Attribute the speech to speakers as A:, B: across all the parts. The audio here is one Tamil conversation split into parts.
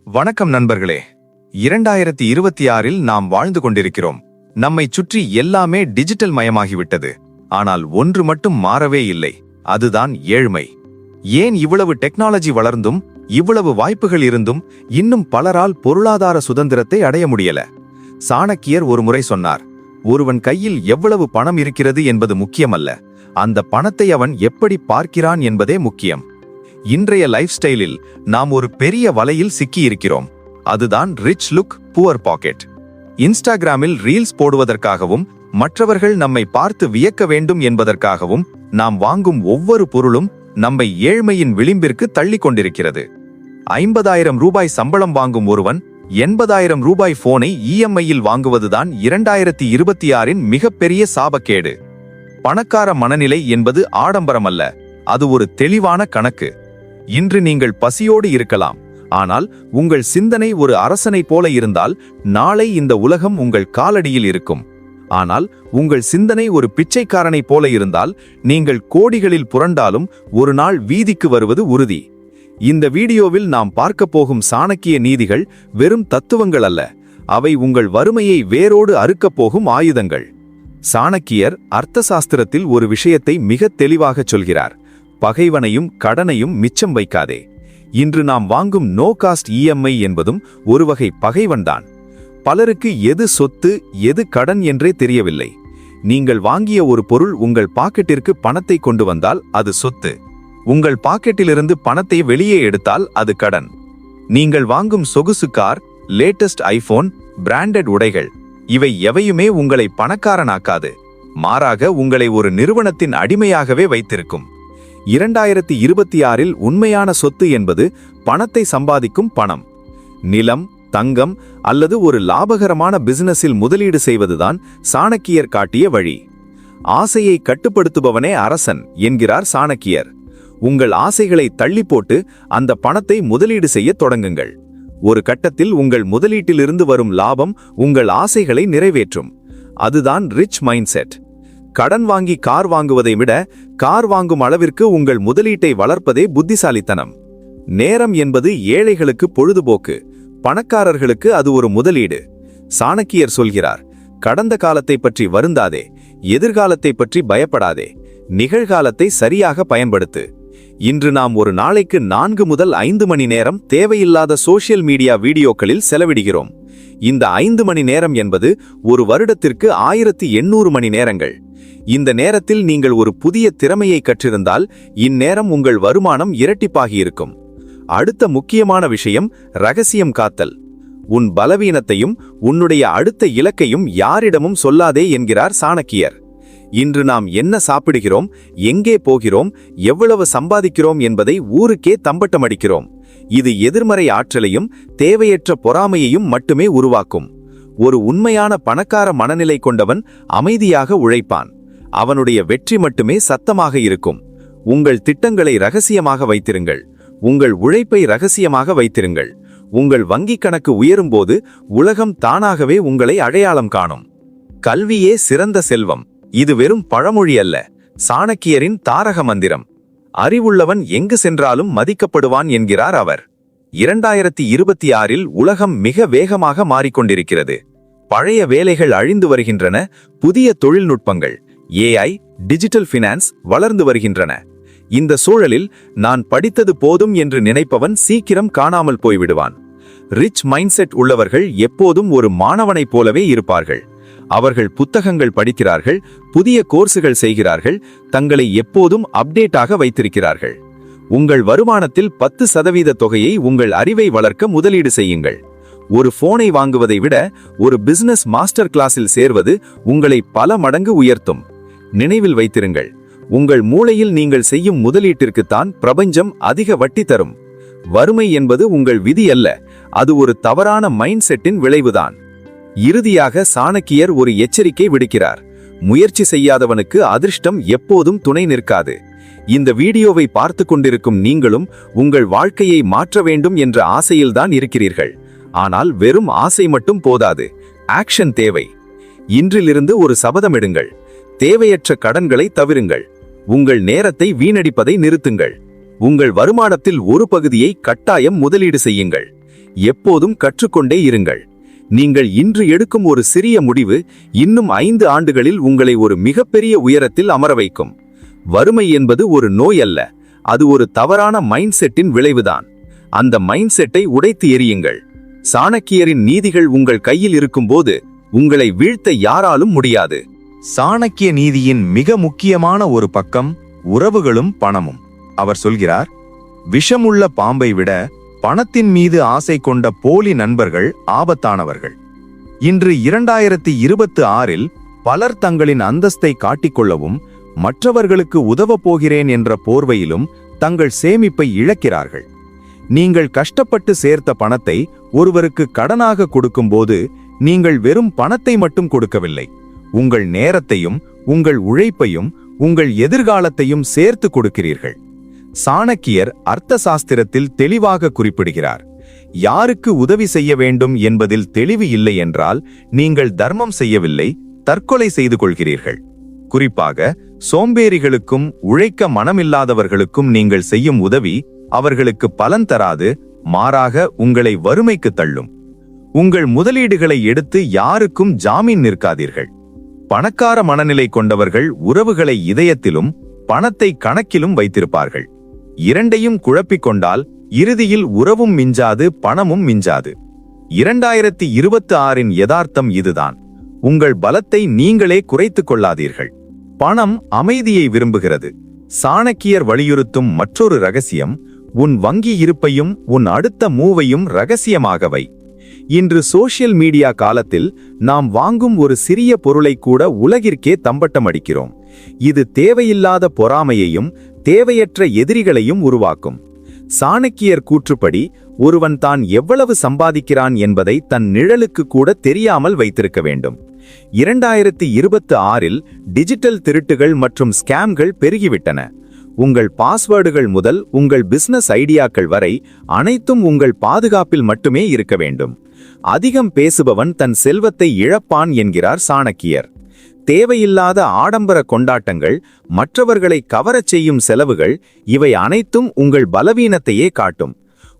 A: வணக்கம் நண்பர்களே. 2026இல் நாம் வாழ்ந்து கொண்டிருக்கிறோம். நம்மை சுற்றி எல்லாமே டிஜிட்டல் மயமாகிவிட்டது. ஆனால் ஒன்று மட்டும் மாறவே இல்லை, அதுதான் ஏழ்மை. ஏன் இவ்வளவு டெக்னாலஜி வளர்ந்தும் இவ்வளவு வாய்ப்புகள் இருந்தும் இன்னும் பலரால் பொருளாதார சுதந்திரத்தை அடைய முடியல? சாணக்கியர் ஒரு முறை சொன்னார், ஒருவன் கையில் எவ்வளவு பணம் இருக்கிறது என்பது முக்கியமல்ல, அந்த பணத்தை அவன் எப்படி பார்க்கிறான் என்பதே முக்கியம். இன்றைய லைஃப் ஸ்டைலில் நாம் ஒரு பெரிய வலையில் சிக்கி இருக்கிறோம். அதுதான் ரிச் லுக் புவர் பாக்கெட். இன்ஸ்டாகிராமில் ரீல்ஸ் போடுவதற்காகவும் மற்றவர்கள் நம்மை பார்த்து வியக்க வேண்டும் என்பதற்காகவும் நாம் வாங்கும் ஒவ்வொரு பொருளும் நம்மை ஏழ்மையின் விளிம்பிற்கு தள்ளி கொண்டிருக்கிறது. 50,000 ரூபாய் சம்பளம் வாங்கும் ஒருவன் 80,000 ரூபாய் போனை இஎம்ஐயில் வாங்குவதுதான் 2026இன் மிகப்பெரிய சாபக்கேடு. பணக்கார மனநிலை என்பது ஆடம்பரம் அல்ல, அது ஒரு தெளிவான கணக்கு. இன்று நீங்கள் பசியோடு இருக்கலாம், ஆனால் உங்கள் சிந்தனை ஒரு அரசனை போல இருந்தால் நாளை இந்த உலகம் உங்கள் காலடியில் இருக்கும். ஆனால் உங்கள் சிந்தனை ஒரு பிச்சைக்காரனை போல இருந்தால் நீங்கள் கோடிகளில் புரண்டாலும் ஒரு நாள் வீதிக்கு வருவது உறுதி. இந்த வீடியோவில் நாம் பார்க்க போகும் சாணக்கிய நீதிகள் வெறும் தத்துவங்கள் அல்ல, அவை உங்கள் வறுமையை வேரோடு அறுக்கப் போகும் ஆயுதங்கள். சாணக்கியர் அர்த்தசாஸ்திரத்தில் ஒரு விஷயத்தை மிக தெளிவாக சொல்கிறார், பகைவனையும் கடனையும் மிச்சம் வைக்காதே. இன்று நாம் வாங்கும் நோ காஸ்ட் இஎம்ஐ என்பதும் ஒரு வகை பகைவன்தான். பலருக்கு எது சொத்து எது கடன் என்றே தெரியவில்லை. நீங்கள் வாங்கிய ஒரு பொருள் உங்கள் பாக்கெட்டிற்கு பணத்தை கொண்டு வந்தால் அது சொத்து. உங்கள் பாக்கெட்டிலிருந்து பணத்தை வெளியே எடுத்தால் அது கடன். நீங்கள் வாங்கும் சொகுசு கார், லேட்டஸ்ட் ஐபோன், பிராண்டட் உடைகள், இவை எவையுமே உங்களை பணக்காரனாக்காது, மாறாக உங்களை ஒரு நிறுவனத்தின் அடிமையாகவே வைத்திருக்கும். 2026இல் உண்மையான சொத்து என்பது பணத்தை சம்பாதிக்கும் பணம். நிலம், தங்கம் அல்லது ஒரு லாபகரமான பிசினஸில் முதலீடு செய்வதுதான் சாணக்கியர் காட்டிய வழி. ஆசையை கட்டுப்படுத்துபவனே அரசன் என்கிறார் சாணக்கியர். உங்கள் ஆசைகளை தள்ளி போட்டு அந்த பணத்தை முதலீடு செய்ய தொடங்குங்கள். ஒரு கட்டத்தில் உங்கள் முதலீட்டிலிருந்து வரும் லாபம் உங்கள் ஆசைகளை நிறைவேற்றும். அதுதான் ரிச் மைண்ட் செட். கடன் வாங்கி கார் வாங்குவதை விட கார் வாங்கும் அளவிற்கு உங்கள் முதலீட்டை வளர்ப்பதே புத்திசாலித்தனம். நேரம் என்பது ஏழைகளுக்கு பொழுதுபோக்கு, பணக்காரர்களுக்கு அது ஒரு முதலீடு. சாணக்கியர் சொல்கிறார், கடந்த காலத்தை பற்றி வருந்தாதே, எதிர்காலத்தை பற்றி பயப்படாதே, நிகழ்காலத்தை சரியாக பயன்படுத்து. இன்று நாம் ஒரு நாளைக்கு 4 முதல் 5 மணி நேரம் தேவையில்லாத சோஷியல் மீடியா வீடியோக்களில் செலவிடுகிறோம். இந்த 5 மணி நேரம் என்பது ஒரு வருடத்திற்கு 1800 மணி நேரங்கள். இந்த நேரத்தில் நீங்கள் ஒரு புதிய திறமையை கற்றிருந்தால் இந்நேரம் உங்கள் வருமானம் இரட்டிப்பாகியிருக்கும். அடுத்த முக்கியமான விஷயம் ரகசியம் காத்தல். உன் பலவீனத்தையும் உன்னுடைய அடுத்த இலக்கையும் யாரிடமும் சொல்லாதே என்கிறார் சாணக்கியர். இன்று நாம் என்ன சாப்பிடுகிறோம், எங்கே போகிறோம், எவ்வளவு சம்பாதிக்கிறோம் என்பதை ஊருக்கே தம்பட்டமடிக்கிறோம். இது எதிர்மறை ஆற்றலையும் தேவையற்ற பொறாமையையும் மட்டுமே உருவாக்கும். ஒரு உண்மையான பணக்கார மனநிலை கொண்டவன் அமைதியாக உழைப்பான். அவனுடைய வெற்றி மட்டுமே சத்தமாக இருக்கும். உங்கள் திட்டங்களை ரகசியமாக வைத்திருங்கள். உங்கள் உழைப்பை ரகசியமாக வைத்திருங்கள். உங்கள் வங்கிக் கணக்கு உயரும்போது உலகம் தானாகவே உங்களை அடையாளம் காணும். கல்வியே சிறந்த செல்வம். இது வெறும் பழமொழி அல்ல, சாணக்கியரின் தாரக மந்திரம். அறிவுள்ளவன் எங்கு சென்றாலும் மதிக்கப்படுவான் என்கிறார் அவர். 2026இல் உலகம் மிக வேகமாக மாறிக்கொண்டிருக்கிறது. பழைய வேலைகள் அழிந்து வருகின்றன, புதிய தொழில்நுட்பங்கள், ஏஐ, டிஜிட்டல் ஃபினான்ஸ் வளர்ந்து வருகின்றன. இந்த சூழலில் நான் படித்தது போதும் என்று நினைப்பவன் சீக்கிரம் காணாமல் போய்விடுவான். ரிச் மைண்ட் செட் உள்ளவர்கள் எப்போதும் ஒரு மாணவனைப் போலவே இருப்பார்கள். அவர்கள் புத்தகங்கள் படிக்கிறார்கள், புதிய கோர்ஸுகள் செய்கிறார்கள், தங்களை எப்போதும் அப்டேட்டாக வைத்திருக்கிறார்கள். உங்கள் வருமானத்தில் 10% தொகையை உங்கள் அறிவை வளர்க்க முதலீடு செய்யுங்கள். ஒரு போனை வாங்குவதை விட ஒரு பிசினஸ் மாஸ்டர் கிளாஸில் சேர்வது உங்களை பல மடங்கு உயர்த்தும். நினைவில் வைத்திருங்கள், உங்கள் மூளையில் நீங்கள் செய்யும் முதலீட்டிற்குத்தான் பிரபஞ்சம் அதிக வட்டி தரும். வறுமை என்பது உங்கள் விதி அல்ல, அது ஒரு தவறான மைண்ட் செட்டின் விளைவுதான். இறுதியாக சாணக்கியர் ஒரு எச்சரிக்கை விடுக்கிறார், முயற்சி செய்யாதவனுக்கு அதிர்ஷ்டம் எப்போதும் துணை நிற்காது. இந்த வீடியோவை பார்த்து கொண்டிருக்கும் நீங்களும் உங்கள் வாழ்க்கையை மாற்ற வேண்டும் என்ற ஆசையில்தான் இருக்கிறீர்கள். ஆனால் வெறும் ஆசை மட்டும் போதாது, ஆக்ஷன் தேவை. இன்றிலிருந்து ஒரு சபதமிடுங்கள், தேவையற்ற கடன்களை தவிருங்கள், உங்கள் நேரத்தை வீணடிப்பதை நிறுத்துங்கள், உங்கள் வருமானத்தில் ஒரு பகுதியை கட்டாயம் முதலீடு செய்யுங்கள்.
B: எப்போதும் கற்றுக்கொண்டே இருங்கள். நீங்கள் இன்று எடுக்கும் ஒரு சிறிய முடிவு இன்னும் 5 ஆண்டுகளில் உங்களை ஒரு மிகப்பெரிய உயரத்தில் அமர வைக்கும். வறுமை என்பது ஒரு நோய் அல்ல, அது ஒரு தவறான மைண்ட் செட்டின் விளைவுதான். அந்த மைண்ட் செட்டை உடைத்து எறியுங்கள். சாணக்கியரின் நீதிகள் உங்கள் கையில் இருக்கும்போது உங்களை வீழ்த்த யாராலும் முடியாது.
A: சாணக்கிய நீதியின் மிக முக்கியமான ஒரு பக்கம் உறவுகளும் பணமும். அவர் சொல்கிறார், விஷமுள்ள பாம்பை விட பணத்தின் மீது ஆசை கொண்ட போலி நண்பர்கள் ஆபத்தானவர்கள். இன்று 2026இல் பலர் தங்களின் அந்தஸ்தை காட்டிக்கொள்ளவும் மற்றவர்களுக்கு உதவப் போகிறேன் என்ற போர்வையிலும் தங்கள் சேமிப்பை இழக்கிறார்கள். நீங்கள் கஷ்டப்பட்டு சேர்த்த பணத்தை ஒருவருக்கு கடனாக கொடுக்கும்போது நீங்கள் வெறும் பணத்தை மட்டும் கொடுக்கவில்லை, உங்கள் நேரத்தையும் உங்கள் உழைப்பையும் உங்கள் எதிர்காலத்தையும் சேர்த்து கொடுக்கிறீர்கள். சாணக்கியர் அர்த்த சாஸ்திரத்தில் தெளிவாக குறிப்பிடுகிறார், யாருக்கு உதவி செய்ய வேண்டும் என்பதில் தெளிவு இல்லை என்றால் நீங்கள் தர்மம் செய்யவில்லை, தற்கொலை செய்து கொள்கிறீர்கள். குறிப்பாக சோம்பேறிகளுக்கும் உழைக்க மனமில்லாதவர்களுக்கும் நீங்கள் செய்யும் உதவி அவர்களுக்கு பலன் தராது, மாறாக உங்களை வறுமைக்கு தள்ளும். உங்கள் முதலீடுகளை எடுத்து யாருக்கும் ஜாமீன் நிற்காதீர்கள். பணக்கார மனநிலை கொண்டவர்கள் உறவுகளை இதயத்திலும் பணத்தை கணக்கிலும் வைத்திருப்பார்கள். இரண்டையும் குழப்பிக் கொண்டால் இறுதியில் உறவும் மிஞ்சாது, பணமும் மிஞ்சாது. 2026இன் யதார்த்தம் இதுதான். உங்கள் பலத்தை நீங்களே குறைத்துக் கொள்ளாதீர்கள். பணம் அமைதியை விரும்புகிறது. சாணக்கியர் வலியுறுத்தும் மற்றொரு ரகசியம், உன் வங்கி இருப்பையும் உன் அடுத்த மூவையும் ரகசியமாக வை. இன்று சோஷியல் மீடியா காலத்தில் நாம் வாங்கும் ஒரு சிறிய பொருளை கூட உலகிற்கே தம்பட்டம் அடிக்கிறோம். இது தேவையில்லாத பொறாமையையும் தேவையற்ற எதிரிகளையும் உருவாக்கும். சாணக்கியர் கூற்றுப்படி ஒருவன் தான் எவ்வளவு சம்பாதிக்கிறான் என்பதை தன் நிழலுக்கு கூட தெரியாமல் வைத்திருக்க வேண்டும். 2026இல் டிஜிட்டல் திருட்டுகள் மற்றும் ஸ்கேம்கள் பெருகிவிட்டன. உங்கள் பாஸ்வேர்டுகள் முதல் உங்கள் பிசினஸ் ஐடியாக்கள் வரை அனைத்தும் உங்கள் பாதுகாப்பில் மட்டுமே இருக்க வேண்டும். அதிகம் பேசுபவன் தன் செல்வத்தை இழப்பான் என்கிறார் சாணக்கியர். தேவையில்லாத ஆடம்பர கொண்டாட்டங்கள், மற்றவர்களை கவரச் செய்யும் செலவுகள், இவை அனைத்தும் உங்கள் பலவீனத்தையே காட்டும்.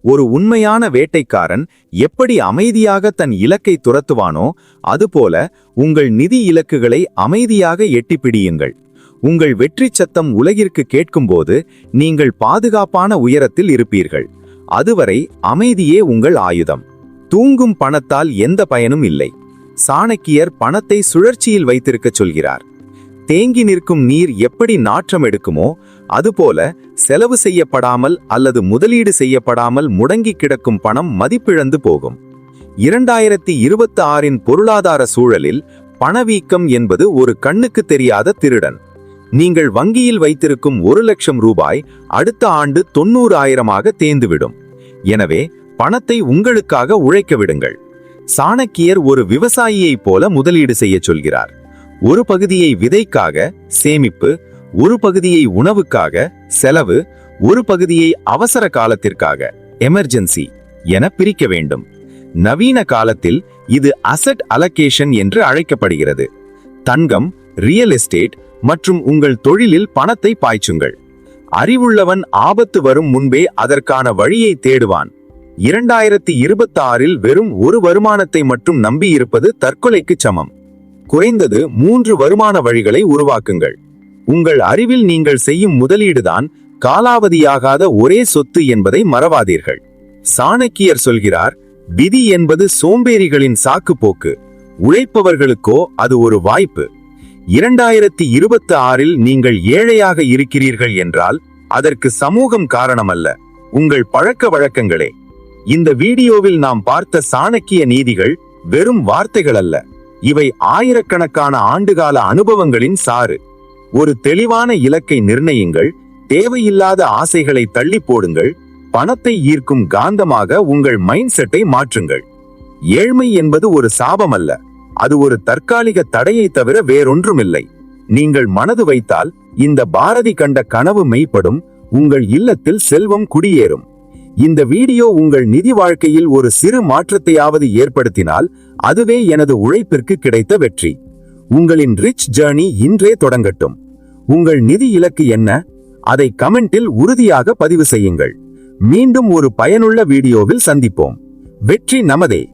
A: ஒரு உண்மையான வேட்டைக்காரன் எப்படி அமைதியாக தன் இலக்கை துரத்துவானோ அதுபோல உங்கள் நிதி இலக்குகளை அமைதியாக எட்டிப்பிடியுங்கள். உங்கள் வெற்றி சத்தம் உலகிற்கு கேட்கும்போது நீங்கள் பாதுகாப்பான உயரத்தில் இருப்பீர்கள். அதுவரை அமைதியே உங்கள் ஆயுதம். தூங்கும் பணத்தால் எந்த பயனும் இல்லை. சாணக்கியர் பணத்தை சுழற்சியில் வைத்திருக்க சொல்கிறார். தேங்கி நிற்கும் நீர் எப்படி நாற்றம் எடுக்குமோ அதுபோல செலவு செய்யப்படாமல் அல்லது முதலீடு செய்யப்படாமல் முடங்கி கிடக்கும் பணம் மதிப்பிழந்து போகும். 2026இன் பொருளாதார சூழலில் பணவீக்கம் என்பது ஒரு கண்ணுக்கு தெரியாத திருடன். நீங்கள் வங்கியில் வைத்திருக்கும் 1 லட்சம் ரூபாய் அடுத்த ஆண்டு 90,000ஆக தேய்ந்துவிடும். எனவே பணத்தை உங்களுக்காக உழைக்க விடுங்கள். சாணக்கியர் ஒரு விவசாயியைப் போல முதலீடு செய்ய சொல்கிறார். ஒரு பகுதியை விதைக்காக சேமிப்பு, ஒரு பகுதியை உணவுக்காக செலவு, ஒரு பகுதியை அவசர காலத்திற்காக எமர்ஜென்சி என பிரிக்க வேண்டும். நவீன காலத்தில் இது அசெட் அலோகேஷன் என்று அழைக்கப்படுகிறது. தங்கம், ரியல் எஸ்டேட் மற்றும் உங்கள் தொழிலில் பணத்தை பாய்ச்சுங்கள். அறிவுள்ளவன் ஆபத்து வரும் முன்பே அதற்கான வழியை தேடுவான். 2026இல் வெறும் ஒரு வருமானத்தை மட்டும் நம்பியிருப்பது தற்கொலைக்கு சமம். குறைந்தது 3 வருமான வழிகளை உருவாக்குங்கள். உங்கள் அறிவில் நீங்கள் செய்யும் முதலீடுதான் காலாவதியாகாத ஒரே சொத்து என்பதை மறவாதீர்கள். சாணக்கியர் சொல்கிறார், விதி என்பது சோம்பேறிகளின் சாக்குப்போக்கு, உழைப்பவர்களுக்கோ அது ஒரு வாய்ப்பு. 2026இல் நீங்கள் ஏழையாக இருக்கிறீர்கள் என்றால் அதற்கு சமூகம் காரணமல்ல, உங்கள் பழக்க வழக்கங்களே. இந்த வீடியோவில் நாம் பார்த்த சாணக்கிய நீதிகள் வெறும் வார்த்தைகள் அல்ல, இவை ஆயிரக்கணக்கான ஆண்டுகால அனுபவங்களின் சாறு. ஒரு தெளிவான இலக்கை நிர்ணயியுங்கள், தேவையில்லாத ஆசைகளை தள்ளி போடுங்கள், பணத்தை ஈர்க்கும் காந்தமாக உங்கள் மைண்ட் செட்டை மாற்றுங்கள். ஏழ்மை என்பது ஒரு சாபம் அல்ல, அது ஒரு தற்காலிக தடையை தவிர வேறொன்றுமில்லை. நீங்கள் மனது வைத்தால் இந்த பாரதி கண்ட கனவு மெய்ப்படும், உங்கள் இல்லத்தில் செல்வம் குடியேறும். இந்த வீடியோ உங்கள் நிதி வாழ்க்கையில் ஒரு சிறு மாற்றத்தையாவது ஏற்படுத்தினால் அதுவே எனது உழைப்பிற்கு கிடைத்த வெற்றி. உங்களின் ரிச் ஜர்னி இன்றே தொடங்கட்டும். உங்கள் நிதி இலக்கு என்ன? அதை கமெண்டில் உறுதியாக பதிவு செய்யுங்கள். மீண்டும் ஒரு பயனுள்ள வீடியோவில் சந்திப்போம்.
B: வெற்றி நமதே.